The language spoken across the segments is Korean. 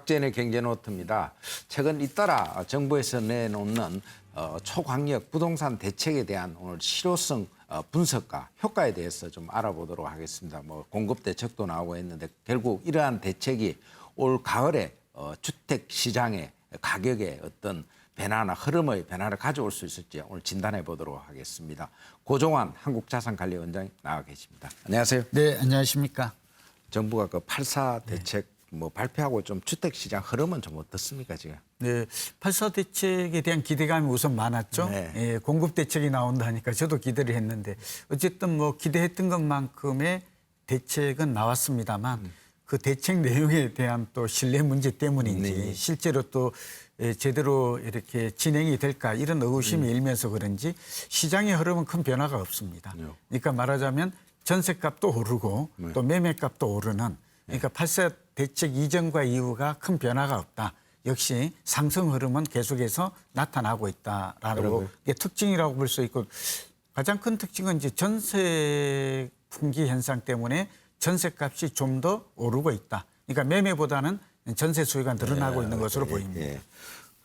박지현의 경제노트입니다. 최근 잇따라 정부에서 내놓는 초강력 부동산 대책에 대한 오늘 실효성 분석과 효과에 대해서 좀 알아보도록 하겠습니다. 공급 대책도 나오고 있는데 결국 이러한 대책이 올 가을에 주택 시장의 가격에 어떤 변화나 흐름의 변화를 가져올 수 있을지 오늘 진단해 보도록 하겠습니다. 고종환 한국자산관리원장이 나와 계십니다. 안녕하세요. 네, 안녕하십니까. 정부가 그 8.4 대책 발표하고 좀 주택 시장 흐름은 좀 어떻습니까 지금? 네, 8.4 대책에 대한 기대감이 우선 많았죠. 네. 예, 공급 대책이 나온다니까 저도 기대를 했는데 어쨌든 기대했던 것만큼의 대책은 나왔습니다만 그 대책 내용에 대한 또 신뢰 문제 때문인지 네. 실제로 또 제대로 이렇게 진행이 될까 이런 의구심이 일면서 그런지 시장의 흐름은 큰 변화가 없습니다. 그러니까 말하자면 전세값도 오르고 또 매매값도 오르는 그러니까 8.4 대책 이전과 이후가 큰 변화가 없다. 역시 상승 흐름은 계속해서 나타나고 있다라는 게 특징이라고 볼 수 있고 가장 큰 특징은 이제 전세 풍기 현상 때문에 전세값이 좀 더 오르고 있다. 그러니까 매매보다는 전세 수요가 늘어나고 있는 것으로 보입니다.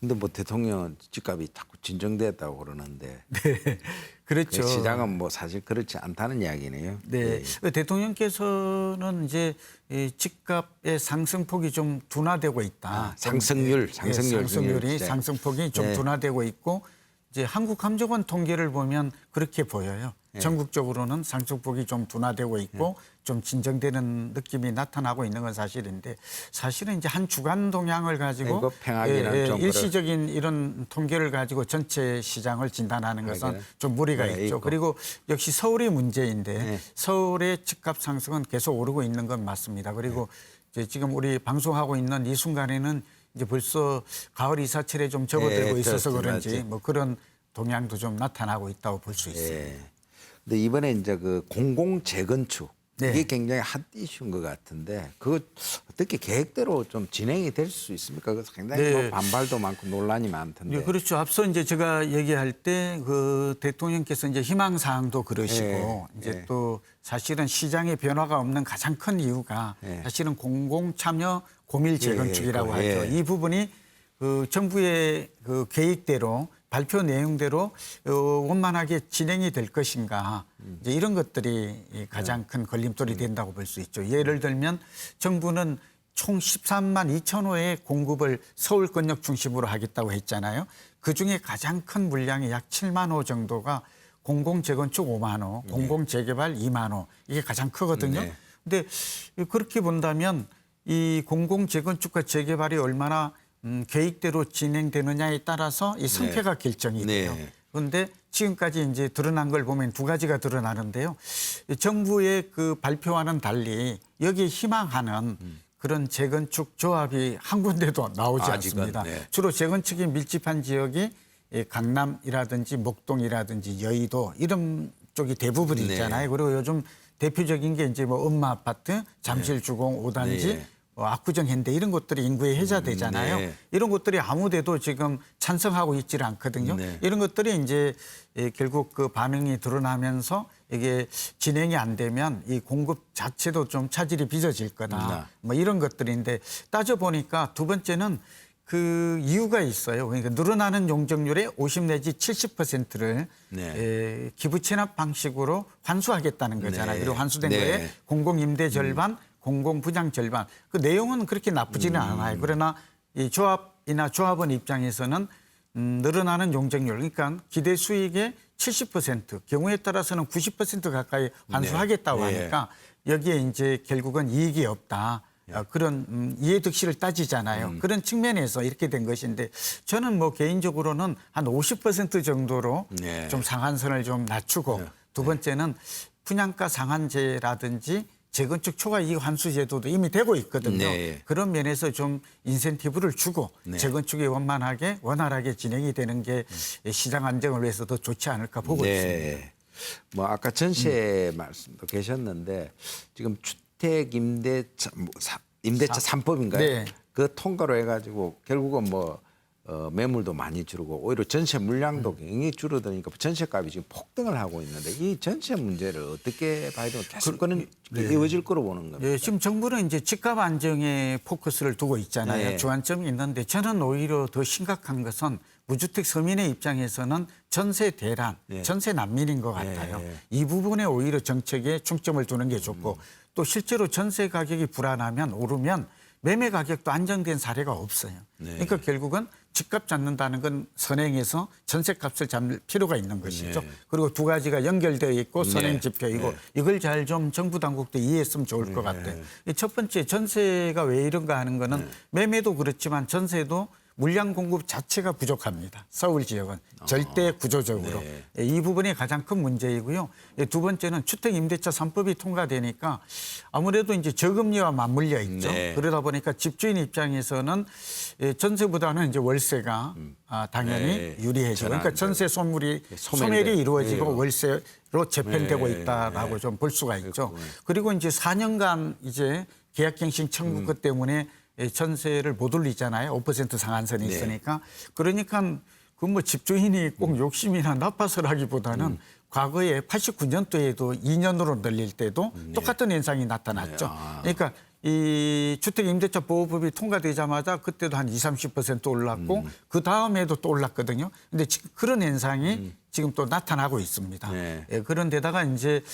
근데 대통령은 집값이 자꾸 진정됐다고 그러는데 네, 그렇죠. 그 시장은 사실 그렇지 않다는 이야기네요. 네, 대통령께서는 이제 이 집값의 상승폭이 좀 둔화되고 있다. 상승률이 상승폭이 좀 둔화되고 있고 이제 한국감정원 통계를 보면 그렇게 보여요. 전국적으로는 상승폭이 좀 둔화되고 있고 좀 진정되는 느낌이 나타나고 있는 건 사실인데 사실은 이제 한 주간 동향을 가지고 일시적인 이런 통계를 가지고 전체 시장을 진단하는 것은 좀 무리가 있죠. 그리고 역시 서울이 문제인데 서울의 집값 상승은 계속 오르고 있는 건 맞습니다. 그리고 이제 지금 우리 방송하고 있는 이 순간에는 이제 벌써 가을 이사철에 좀 접어들고 있어서 그런지 그런 동향도 좀 나타나고 있다고 볼 수 있습니다. 근데 이번에 이제 그 공공 재건축 이게 굉장히 핫 이슈인 것 같은데 그거 어떻게 계획대로 좀 진행이 될 수 있습니까? 그래서 굉장히 반발도 많고 논란이 많던데. 네, 그렇죠. 앞서 이제 제가 얘기할 때 그 대통령께서 이제 희망 사항도 그러시고 이제 또 사실은 시장의 변화가 없는 가장 큰 이유가 사실은 공공 참여 고밀 재건축이라고 하죠. 이 부분이 그 정부의 그 계획대로 발표 내용대로 원만하게 진행이 될 것인가 이제 이런 것들이 가장 큰 걸림돌이 된다고 볼 수 있죠. 예를 들면 정부는 총 13만 2천 호의 공급을 서울 권역 중심으로 하겠다고 했잖아요. 그중에 가장 큰 물량이 약 7만 호 정도가 공공재건축 5만 호, 공공재개발 2만 호 이게 가장 크거든요. 근데 그렇게 본다면 이 공공재건축과 재개발이 얼마나 계획대로 진행되느냐에 따라서 이 성패가 결정이 돼요. 그런데 지금까지 이제 드러난 걸 보면 두 가지가 드러나는데요. 정부의 그 발표와는 달리 여기에 희망하는 그런 재건축 조합이 한 군데도 나오지 않습니다. 주로 재건축이 밀집한 지역이 강남이라든지 목동이라든지 여의도 이런 쪽이 대부분이 있잖아요. 그리고 요즘 대표적인 게 이제 엄마 아파트, 잠실주공 5단지, 압구정 현대 이런 것들이 인구의 혜자되잖아요. 이런 것들이 아무데도 지금 찬성하고 있지를 않거든요. 이런 것들이 이제 결국 그 반응이 드러나면서 이게 진행이 안 되면 이 공급 자체도 좀 차질이 빚어질 거다. 이런 것들인데 따져보니까 두 번째는 그 이유가 있어요. 그러니까 늘어나는 용적률의 50 내지 70%를 기부 체납 방식으로 환수하겠다는 거잖아요. 그리고 환수된 거에 공공임대 절반, 공공부장 절반. 그 내용은 그렇게 나쁘지는 않아요. 그러나 이 조합이나 조합원 입장에서는 늘어나는 용적률, 그러니까 기대 수익의 70%, 경우에 따라서는 90% 가까이 환수하겠다고 하니까 여기에 이제 결국은 이익이 없다. 그런 이해득실을 따지잖아요. 그런 측면에서 이렇게 된 것인데 저는 개인적으로는 한 50% 정도로 좀 상한선을 좀 낮추고 두 번째는 분양가 상한제라든지 재건축 초과 이익 환수 제도도 이미 되고 있거든요. 그런 면에서 좀 인센티브를 주고 재건축이 원활하게 진행이 되는 게 시장 안정을 위해서 더 좋지 않을까 보고 있습니다. 아까 전세 말씀도 계셨는데 지금 주택 임대차 3법인가요? 그 통과로 해가지고 결국은 매물도 많이 줄고 오히려 전세 물량도 굉장히 줄어드니까 전세값이 지금 폭등을 하고 있는데 이 전세 문제를 어떻게 봐야 되면 계속 그는 이어질 거로 보는 겁니다. 네, 지금 정부는 이제 집값 안정에 포커스를 두고 있잖아요. 네. 주안점이 있는데 저는 오히려 더 심각한 것은 무주택 서민의 입장에서는 전세 대란, 전세 난민인 것 같아요. 이 부분에 오히려 정책에 중점을 두는 게 좋고 또 실제로 전세 가격이 불안하면 오르면 매매 가격도 안정된 사례가 없어요. 그러니까 결국은 집값 잡는다는 건 선행해서 전세값을 잡을 필요가 있는 것이죠. 그리고 두 가지가 연결되어 있고 선행 지표이고 이걸 잘 좀 정부 당국도 이해했으면 좋을 것 같아요. 첫 번째 전세가 왜 이런가 하는 거는 매매도 그렇지만 전세도 물량 공급 자체가 부족합니다. 서울 지역은 절대 구조적으로. 이 부분이 가장 큰 문제이고요. 두 번째는 주택임대차 3법이 통과되니까 아무래도 이제 저금리와 맞물려 있죠. 그러다 보니까 집주인 입장에서는 전세보다는 이제 월세가 당연히 유리해져. 그러니까 전세 소멸이 이루어지고 월세로 재편되고 있다라고 좀 볼 수가 있죠. 그리고 이제 4년간 이제 계약갱신 청구 때문에 전세를 못 올리잖아요. 5% 상한선이 있으니까. 그러니까 그 뭐 집주인이 꼭 욕심이나 나빠서 하기보다는 과거에 89년도에도 2년으로 늘릴 때도 똑같은 현상이 나타났죠. 그러니까 이 주택임대차 보호법이 통과되자마자 그때도 한 20-30% 올랐고 그 다음에도 또 올랐거든요. 근데 지금 그런 현상이 지금 또 나타나고 있습니다. 그런 데다가 이제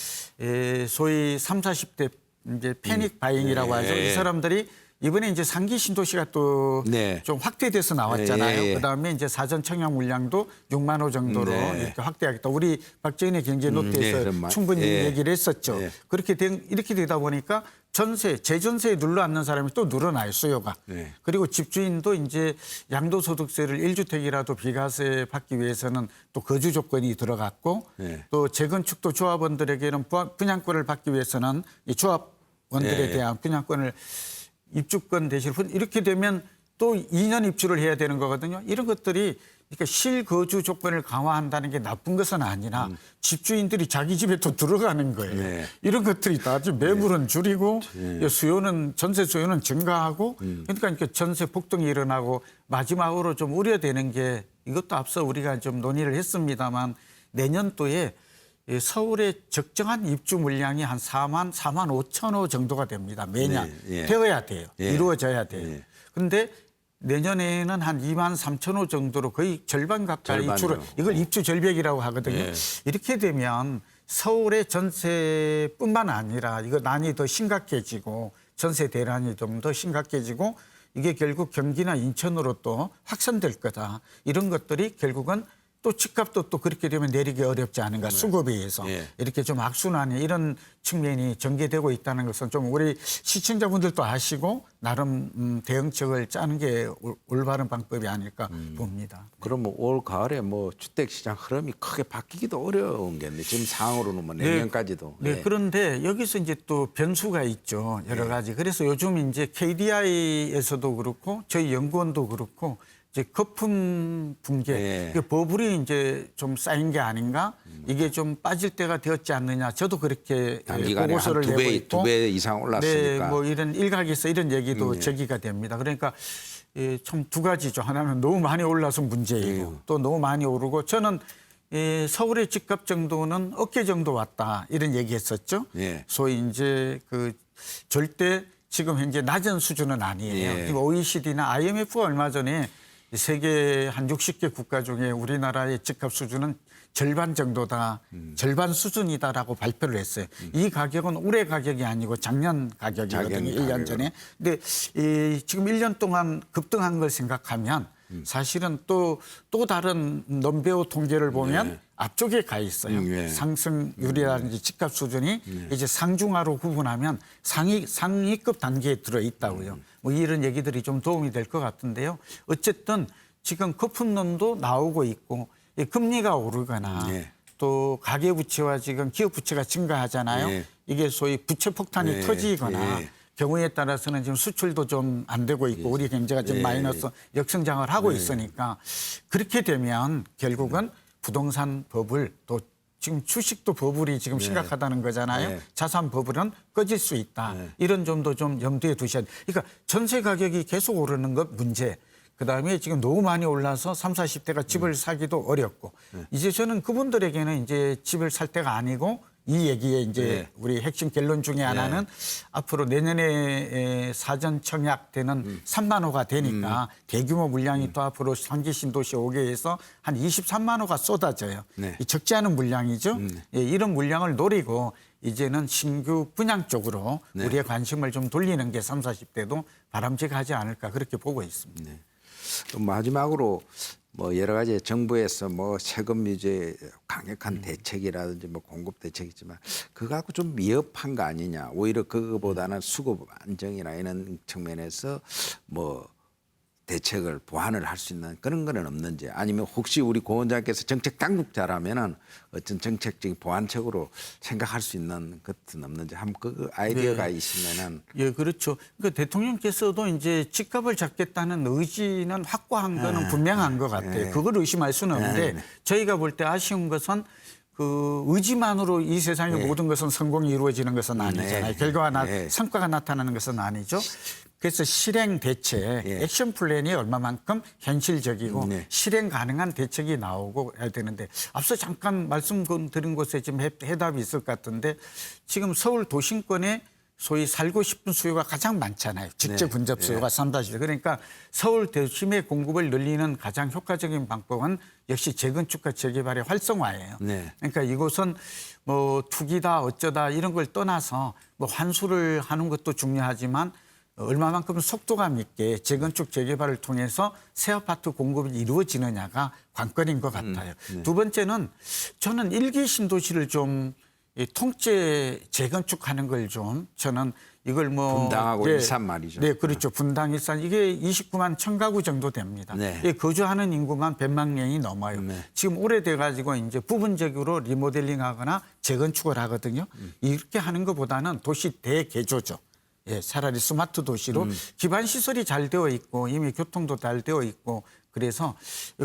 소위 30-40대 이제 패닉 바잉이라고 하죠. 이 사람들이 이번에 이제 상기 신도시가 또 좀 확대돼서 나왔잖아요. 그다음에 이제 사전 청약 물량도 6만 호 정도로 이렇게 확대하겠다. 우리 박정희의 경제노트에서 충분히 얘기를 했었죠. 이렇게 되다 보니까 재전세에 눌러앉는 사람이 또 늘어나요, 수요가. 그리고 집주인도 이제 양도소득세를 1주택이라도 비과세 받기 위해서는 또 거주 조건이 들어갔고 또 재건축도 조합원들에게는 분양권을 받기 위해서는 이 조합원들에 대한 분양권을 입주권 대신 이렇게 되면 또 2년 입주를 해야 되는 거거든요. 이런 것들이 그러니까 실거주 조건을 강화한다는 게 나쁜 것은 아니라 집주인들이 자기 집에 또 들어가는 거예요. 이런 것들이 다 매물은 줄이고 전세 수요는 증가하고 그러니까 전세 폭등이 일어나고 마지막으로 좀 우려되는 게 이것도 앞서 우리가 좀 논의를 했습니다만 내년도에 서울의 적정한 입주 물량이 한 4만 5천 호 정도가 됩니다. 매년. 되어야 돼요. 이루어져야 돼요. 그런데 내년에는 한 2만 3천 호 정도로 거의 절반 가까이 이걸 입주 절벽이라고 하거든요. 이렇게 되면 서울의 전세뿐만 아니라 이거 난이 더 심각해지고 전세 대란이 좀 더 심각해지고 이게 결국 경기나 인천으로 또 확산될 거다. 이런 것들이 결국은 또 집값도 또 그렇게 되면 내리기 어렵지 않은가 수급에 의해서 이렇게 좀 악순환이 이런 측면이 전개되고 있다는 것은 좀 우리 시청자분들도 아시고 나름 대응책을 짜는 게 올바른 방법이 아닐까 봅니다. 그럼 뭐 올 가을에 뭐 주택 시장 흐름이 크게 바뀌기도 어려운 겠네. 지금 상황으로는 뭐 내년까지도. 그런데 여기서 이제 또 변수가 있죠. 여러 가지. 그래서 요즘 이제 KDI에서도 그렇고 저희 연구원도 그렇고 이제 거품 붕괴, 버블이 이제 좀 쌓인 게 아닌가? 이게 좀 빠질 때가 되었지 않느냐? 저도 그렇게 보고서를 내고 있고, 2배 이상 올랐으니까. 뭐 이런 일각에서 이런 얘기도 제기가 됩니다. 그러니까 참 두 가지죠. 하나는 너무 많이 올라서 문제이고, 또 너무 많이 오르고, 저는 서울의 집값 정도는 어깨 정도 왔다 이런 얘기했었죠. 소위 이제 그 절대 지금 현재 낮은 수준은 아니에요. OECD나 IMF가 얼마 전에 세계 한 60개 국가 중에 우리나라의 집값 수준은 절반 정도다, 절반 수준이다라고 발표를 했어요. 이 가격은 올해 가격이 아니고 작년 가격이거든요. 1년 전에. 근데 지금 1년 동안 급등한 걸 생각하면 사실은 또 다른 넘베오 통계를 보면 앞쪽에 가 있어요. 상승률이라든지 집값 수준이 이제 상중하로 구분하면 상위급 단계에 들어 있다고요. 뭐 이런 얘기들이 좀 도움이 될 것 같은데요. 어쨌든 지금 거품론도 나오고 있고 금리가 오르거나 또 가계부채와 지금 기업부채가 증가하잖아요. 이게 소위 부채 폭탄이 터지거나 경우에 따라서는 지금 수출도 좀 안 되고 있고 우리 경제가 지금 마이너스 역성장을 하고 있으니까 그렇게 되면 결국은 부동산 버블 또 지금 주식도 버블이 지금 심각하다는 거잖아요. 자산 버블은 꺼질 수 있다. 이런 점도 좀 염두에 두셔야 돼요. 그러니까 전세 가격이 계속 오르는 것 문제. 그다음에 지금 너무 많이 올라서 30, 40대가 집을 사기도 어렵고 이제 저는 그분들에게는 이제 집을 살 때가 아니고 이 얘기에 이제 우리 핵심 결론 중에 하나는 앞으로 내년에 사전 청약되는 3만 호가 되니까 대규모 물량이 또 앞으로 상기 신도시 5개에서 한 23만 호가 쏟아져요. 이 적지 않은 물량이죠. 예, 이런 물량을 노리고 이제는 신규 분양 쪽으로 우리의 관심을 좀 돌리는 게 30, 40대도 바람직하지 않을까 그렇게 보고 있습니다. 또 마지막으로 뭐 여러 가지 정부에서 뭐 세금 규제 강력한 대책이라든지 뭐 공급 대책이지만 그거 갖고 좀 미흡한 거 아니냐. 오히려 그거보다는 수급 안정이나 이런 측면에서 뭐 대책을 보완을 할 수 있는 그런 거는 없는지, 아니면 혹시 우리 고 원장께서 정책 당국자라면은 어떤 정책적인 보완책으로 생각할 수 있는 것은 없는지 한번 그 아이디어가 있으면은. 예, 그렇죠. 그러니까 대통령께서도 이제 집값을 잡겠다는 의지는 확고한 거는 분명한 것 같아요. 그걸 의심할 수는 없는데 저희가 볼 때 아쉬운 것은 그 의지만으로 이 세상의 모든 것은 성공이 이루어지는 것은 아니잖아요. 결과가 성과가 나타나는 것은 아니죠. 그래서 실행 대책, 액션 플랜이 얼마만큼 현실적이고 실행 가능한 대책이 나오고 해야 되는데 앞서 잠깐 말씀드린 곳에 지금 해답이 있을 것 같은데 지금 서울 도심권에 소위 살고 싶은 수요가 가장 많잖아요. 직접 근접 수요가 3, 40. 그러니까 서울 도심의 공급을 늘리는 가장 효과적인 방법은 역시 재건축과 재개발의 활성화예요. 그러니까 이곳은 뭐 투기다 어쩌다 이런 걸 떠나서 뭐 환수를 하는 것도 중요하지만 얼마만큼 속도감 있게 재건축 재개발을 통해서 새 아파트 공급이 이루어지느냐가 관건인 것 같아요. 두 번째는 저는 일기 신도시를 좀 통째 재건축하는 걸 좀 저는 이걸 뭐 분당하고 일산 말이죠. 네, 그렇죠. 분당 일산 이게 29만 1,000가구 정도 됩니다. 거주하는 인구만 100만 명이 넘어요. 지금 오래돼 가지고 이제 부분적으로 리모델링하거나 재건축을 하거든요. 이렇게 하는 것보다는 도시 대개조죠. 예, 차라리 스마트 도시로 기반 시설이 잘 되어 있고 이미 교통도 잘 되어 있고 그래서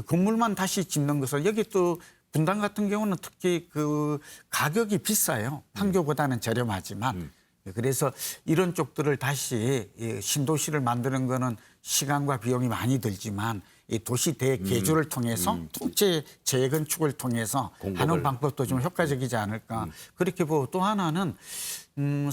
건물만 다시 짓는 것은 여기 또 분당 같은 경우는 특히 그 가격이 비싸요. 판교보다는 저렴하지만 그래서 이런 쪽들을 다시 신도시를 만드는 거는 시간과 비용이 많이 들지만 이 도시 대개조를 통해서 통째 재건축을 통해서 하는 방법도 좀 효과적이지 않을까 그렇게 보고 또 하나는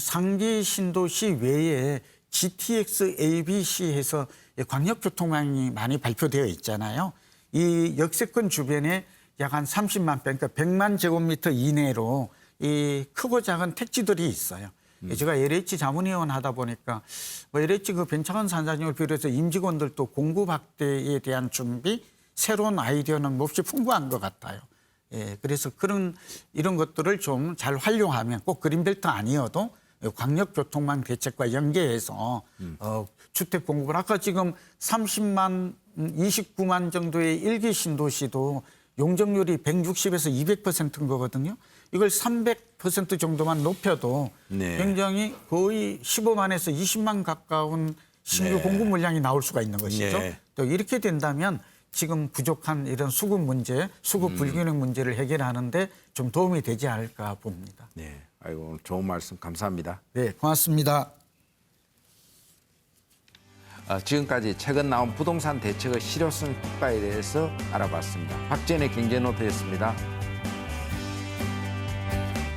상기 신도시 외에 GTX ABC 해서 광역교통망이 많이 발표되어 있잖아요. 이 역세권 주변에 약 한 30만 평, 그러니까 100만 제곱미터 이내로 이 크고 작은 택지들이 있어요. 제가 LH 자문위원 하다 보니까 뭐 LH 그 변창헌 산사님을 비롯해서 임직원들도 공급 확대에 대한 준비, 새로운 아이디어는 몹시 풍부한 것 같아요. 예, 그래서 이런 것들을 좀 잘 활용하면 꼭 그린벨트 아니어도 광역교통망 대책과 연계해서 주택 공급을 아까 지금 30만, 29만 정도의 일기 신도시도 용적률이 160에서 200%인 거거든요. 이걸 300% 정도만 높여도 굉장히 거의 15만에서 20만 가까운 신규 공급 물량이 나올 수가 있는 것이죠. 또 이렇게 된다면 지금 부족한 이런 수급 문제, 수급 불균형 문제를 해결하는데 좀 도움이 되지 않을까 봅니다. 네, 아이고 오늘 좋은 말씀 감사합니다. 네, 고맙습니다. 지금까지 최근 나온 부동산 대책의 실효성 효과에 대해서 알아봤습니다. 박지현의 경제노트였습니다.